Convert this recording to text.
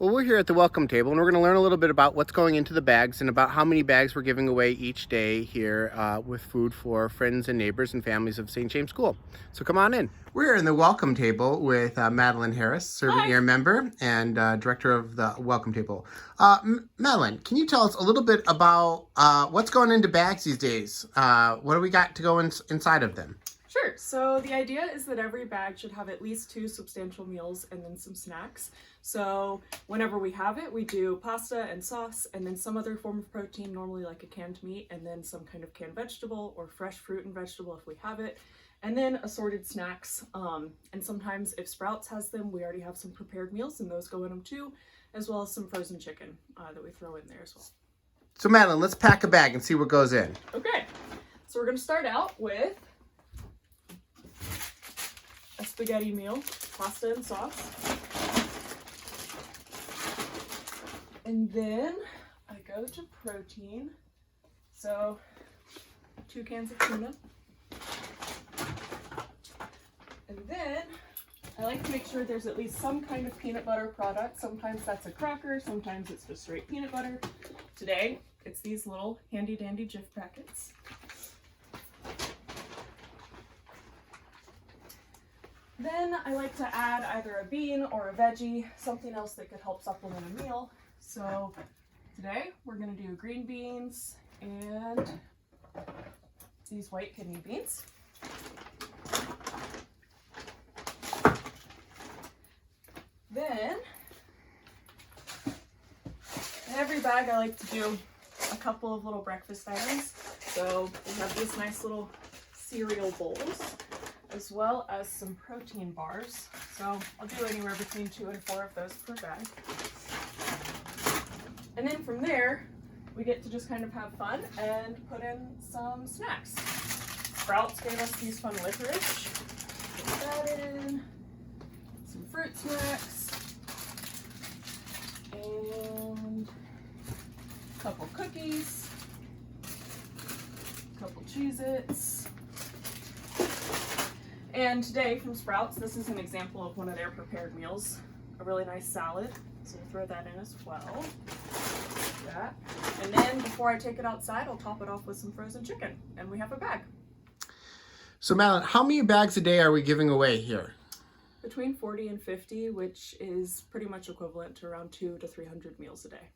Well, we're here at the welcome table, and we're going to learn a little bit about what's going into the bags and about how many bags we're giving away each day here with food for friends and neighbors and families of St. James School. So come on in. We're here in the welcome table with Madeline Harris, Servant Hi. Year member and director of the welcome table. Madeline, can you tell us a little bit about what's going into bags these days? What do we got to go inside of them? Sure. So the idea is that every bag should have at least 2 substantial meals and then some snacks. So whenever we have it, we do pasta and sauce and then some other form of protein, normally like a canned meat, and then some kind of canned vegetable or fresh fruit and vegetable if we have it. And then assorted snacks. And sometimes if Sprouts has them, we already have some prepared meals and those go in them too, as well as some frozen chicken that we throw in there as well. So Madeline, let's pack a bag and see what goes in. Okay. So we're going to start out with a spaghetti meal, pasta and sauce. And then I go to protein. So 2 cans of tuna. And then I like to make sure there's at least some kind of peanut butter product. Sometimes that's a cracker, sometimes it's just straight peanut butter. Today, it's these little handy dandy Jif packets. Then I like to add either a bean or a veggie, something else that could help supplement a meal. So today we're going to do green beans and these white kidney beans. Then in every bag I like to do a couple of little breakfast items. So we have these nice little cereal bowls, as well as some protein bars. So I'll do anywhere between 2 and 4 of those per bag. And then from there, we get to just kind of have fun and put in some snacks. Sprouts gave us these fun licorice. Put that in. Some fruit snacks. And a couple cookies. A couple Cheez-Its. And today from Sprouts, this is an example of one of their prepared meals, a really nice salad. So we'll throw that in as well. Like that. And then before I take it outside, I'll top it off with some frozen chicken, and we have a bag. So Madeline, how many bags a day are we giving away here? Between 40 and 50, which is pretty much equivalent to around 200 to 300 meals a day.